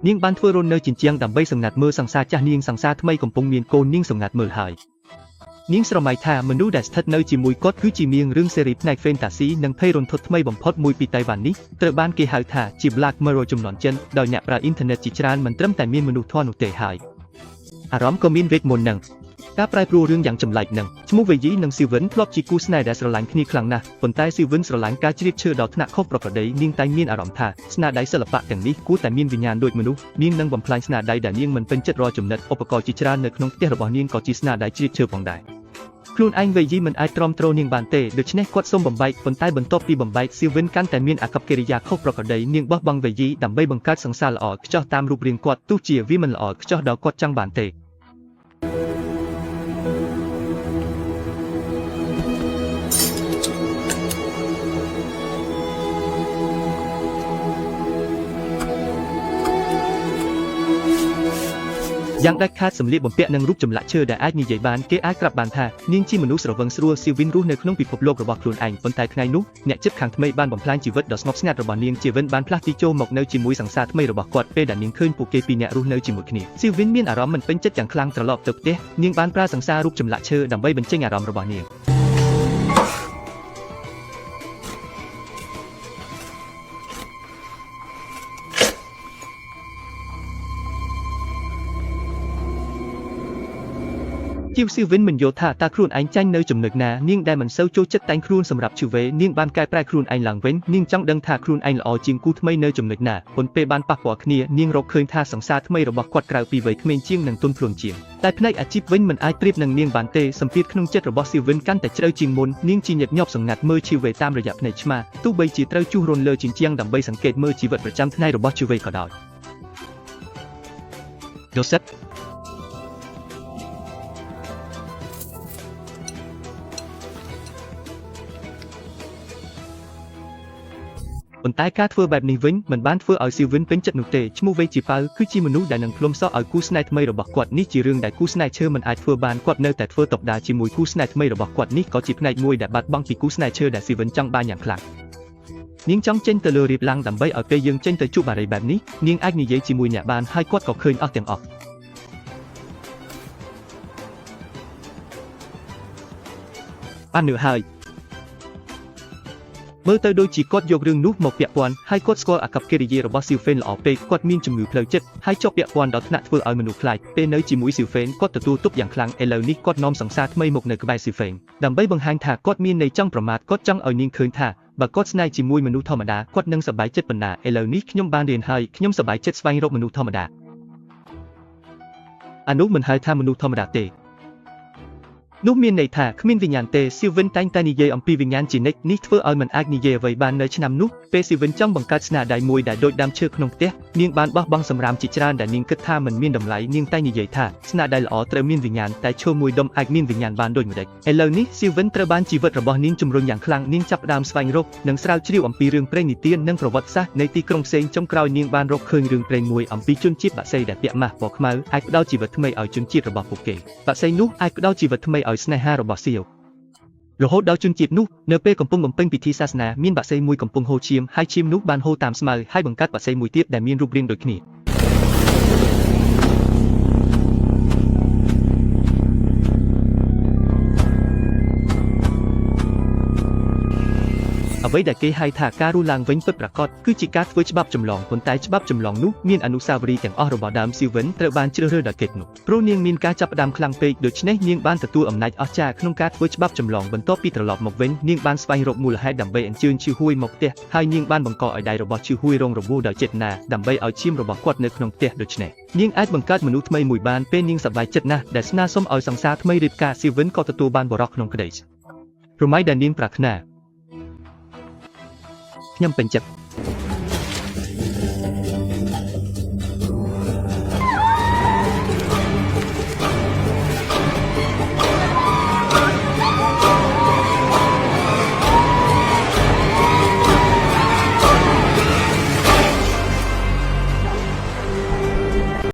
នាងបានធ្វើរននៅជញ្ជាំងដើម្បីសម្ងាត់មើលសង្សារចាស់នាងសង្សារថ្មីកំពុងមានកូននាងសម្ងាត់មើលហើយនាងស្រមៃថាមនុស្សដែលស្ថិតនៅជាមួយគាត់គឺជានាងរឿងស៊េរីផ្នែក Fantasy និងភ័យរន្ធត់ថ្មីបំផុតមួយពីតៃវ៉ាន់នេះត្រូវបានគេហៅថាជា Black Mirror ជំនាន់ចិនដោយអ្នកប្រើអ៊ីនធឺណិតជាច្រើនមិនត្រឹមតែមានមនុស្សធម៌នោះទេហើយអារម្មណ៍ក៏មានវេទមុននឹងការប្រែប្រួលរឿងយ៉ាងចម្លែកនឹងឈ្មោះវេយីនិងស៊ីវិនធ្លាប់ជាគូស្នេហ៍ដែលស្រឡាញ់គ្នាខ្លាំងណាស់ប៉ុន្តែស៊ីវិនស្រឡាញ់ការជ្រៀតឈើដល់ថ្នាក់ខុសប្រក្រតីនាងតែងមានអារម្មណ៍ថាស្នាដៃសិល្បៈទាំងនេះគួរតែមានវិញ្ញាណដូចមនុស្សនាងនឹងបំផ្លាញស្នាដៃដែលនាងមិនពេញចិត្តរាល់ចំណិតឧបករណ៍ជាច្រើននៅក្នុងផ្ទះរបស់នាងក៏ជាស្នាដៃជ្រៀតឈើផងដែរខ្លួនឯងវេយីមិនអាចទ្រាំទ្រនាងបានទេដូច្នេះគាត់សូមបំបែកប៉ុន្តែបន្ទាប់ពីបំបែកស៊ីវិនកាន់តែមានអាកប្បកិរិយាខុសប្រក្រតីនាងបោះបង់វេយីដើម្បីបង្កើតសង្សារល្អឥតខ្ចោះតាមរូបរាងគាត់ទោះជាវាមិនល្អឥតខ្ចោះដល់គាត់ចង់បានទេយ៉ាងដាច់ខាតសម្លៀកបំពាក់និងរូបចម្លាក់ឈើដែលអាចនិយាយបានគេអាចក្រាប់បានថានាងជាមនុស្សស្រវឹងស្រួលស៊ីវិនរស់នៅក្នុងពិភពលោករបស់ខ្លួនឯងប៉ុន្តែថ្ងៃនោះអ្នកជិតខាងថ្មីបានបំផ្លាញជីវិតដ៏ស្ងប់ស្ងាត់របស់នាងស៊ីវិនបានផ្លាស់ទីចូលមកនៅជាមួយសង្សារថ្មីរបស់គាត់ពេលដែលនាងឃើញពួកគេពីរនាក់រស់នៅជាមួយគ្នាស៊ីវិនមានអារម្មណ៍មិនពេញចិត្តយ៉ាងខ្លាំងត្រឡប់ទៅផ្ទះនាងបានប្រើសង្សាររូបចម្លាក់ឈើដើម្បីបញ្ចេញអារម្មណ៍របស់នាងជាវស៊ីវិនមិនយល់ថាតើខ្លួនឯងចាញ់នៅចំណុចណានាងដែលមិនសូវចូលចិត្តតែងខ្លួនសម្រាប់ជីវេនាងបានកែប្រែខ្លួនឯងឡើងវិញនាងចង់ដឹងថាខ្លួនឯងល្អជាងគូថ្មីនៅចំណុចណាប៉ុន្តែពេលបានប៉ះពាល់គ្នានាងរកឃើញថាសង្សារថ្មីរបស់គាត់ក្រៅពីវ័យក្មេងជាងនិងទន់ភ្លន់ជាងតែផ្នែកអាជីពវិញមិនអាចប្រៀបនឹងនាងបានទេសម្ពាធក្នុងចិត្តរបស់ស៊ីវិនកាន់តែជ្រៅជាងមុននាងជាញឹកញាប់សម្ងាត់មើលជីវេតាមរយៈភ្នែកឆ្មាទោះបីជាត្រូវជួសរនលើជញ្ជាំងដើម្បីសង្កេតមើលជីវិតប្រចាំថ្ងៃរបស់ជីវេក៏ដោយដូសិតប៉ុន្តែការធ្វើបែបនេះវិញមិនបានធ្វើឲ្យស៊ីវិនពេញចិត្តនោះទេឈ្មោះវេជីប៉ៅគឺជាមនុស្សដែលនឹងផ្លុំសក់ឲ្យគូស្នេហ៍ថ្មីរបស់គាត់នេះជារឿងដែលគូស្នេហ៍ឈើមិនអាចធ្វើបានគាត់នៅតែធ្វើតបដាជាមួយគូស្នេហ៍ថ្មីរបស់គាត់នេះក៏ជាផ្នែកមួយដែលបាត់បង់ពីគូស្នេហ៍ឈើដែលស៊ីវិនចង់បានយ៉ាងខ្លាំងនាងចង់ចេញទៅលើរៀបឡើងដើម្បីឲ្យពេលយើងចេញទៅជួបបារីបែបនេះនាងអាចនិយាយជាមួយអ្នកបានហើយគាត់ក៏ឃើញអស់ទាំងអស់បាននឿហើយមើលទៅដូចជាគាត់យករឿងនោះមកពាក់ព័ន្ធហើយគាត់ស្គាល់អាកប្បកិរិយារបស់ស៊ីវហ្វេនល្អពេកគាត់មានជំងឺផ្លូវចិត្តហើយជាប់ពាក់ព័ន្ធដល់ថ្នាក់ធ្វើឲ្យមនុស្សខ្លាចពេលនៅជាមួយស៊ីវហ្វេនគាត់ទទួលទុកយ៉ាងខ្លាំងឥឡូវនេះគាត់នាំសង្សារថ្មីមកនៅក្បែរស៊ីវហ្វេនដើម្បីបង្ហាញថាគាត់មានន័យចង់ប្រមាថគាត់ចង់ឲ្យនាងឃើញថាបើគាត់ស្នេហ៍ជាមួយមនុស្សធម្មតាគាត់នឹងសប្បាយចិត្តប៉ុណ្ណាឥឡូវនេះខ្ញុំបានរៀនហើយខ្ញុំសប្បាយចិត្តស្វែងរកមនុស្សធម្មតាអានោះមិនហៅថាមនុស្សធម្មតាទេនោះមានន័យថាគ្មានវិញ្ញាណទេស៊ីវិនតែងតែនិយាយអំពីវិញ្ញាណជានិច្ចនេះធ្វើឲ្យមិនអាចនិយាយអ្វីបាននៅឆ្នាំនោះពេលស៊ីវិនចង់បង្កើតស្នាដៃមួយដែលដូចដើមឈើក្នុងផ្ទះនាងបានបោះបង់សម្រាមជាច្រើនដែលនាងគិតថាមិនមានតម្លៃនាងតែនិយាយថាស្នាដៃល្អត្រូវមានវិញ្ញាណតែឈើមួយដុំអាចមានវិញ្ញាណបានដូចម្តេចឥឡូវនេះស៊ីវិនត្រូវបានជីវិតរបស់នាងជំរុញយ៉ាងខ្លាំងនាងចាប់ផ្ដើមស្វែងរកនិងស្រាវជ្រាវអំពីរឿងព្រេងនិទាននិងប្រវត្តិសាស្ត្រនៃទីក្រុងផ្សេងចុងក្រោយនាងបានរកឃើញរឿងព្រេងមួយអំពីជនជាតិបក្សីដែលពាក់ម៉ាស់ពណ៌ខ្មៅអាចផ្ដល់ជីវិតថ្មីឲ្យជនជាតិរបស់ពួកគេបក្សីនោះអាចផ្ដល់ជីវិតថ្មីឲ្យស្នេហារបស់រហូតដល់ជនជាតិនោះនៅពេលកំពុងបំពេញពិធីសាសនាមានបក្សីមួយកំពុងហូរឈាមហើយឈាមនោះបានហូរតាមស្មៅហើយបង្កើតបក្សីមួយទៀតដែលមានរូបរាងដូចគ្នាអ្វីដែលគេហៅថាការរស់ឡើងវិញពិតប្រាកដគឺជាការធ្វើច្បាប់ចម្លងប៉ុន្តែច្បាប់ចម្លងនោះមានអនុស្សាវរីយ៍ទាំងអស់របស់ដើមស៊ីវិនត្រូវបានជ្រើសរើសដោយគេនោះព្រោះនាងមានការចាប់ផ្ដើមខ្លាំងពេកដូច្នេះនាងបានទទួលអំណាចអស្ចារ្យក្នុងការធ្វើច្បាប់ចម្លងបន្ទាប់ពីត្រឡប់មកវិញនាងបានស្វែងរកមូលហេតុដើម្បីអញ្ជើញឈឺហួយមកផ្ទះហើយនាងបានបង្កឲ្យដៃរបស់ឈឺហួយរងរបួសដោយចេតនាដើម្បីឲ្យឈាមរបស់គាត់នៅក្នុងផ្ទះដូច្នេះនាងអាចបង្កើតមនុស្សថ្មីមួយបានពេលនាងសប្បាយចិត្តណាស់ដែលស្នើសុំឲ្យសង្សារថ្មីរៀបការស៊ីវិនក៏ទទួលបានបរិសុទ្ធក្នុងក្តីរមៃដែលនាងប្រាថ្នាខ្ញុំពេញចិត្ត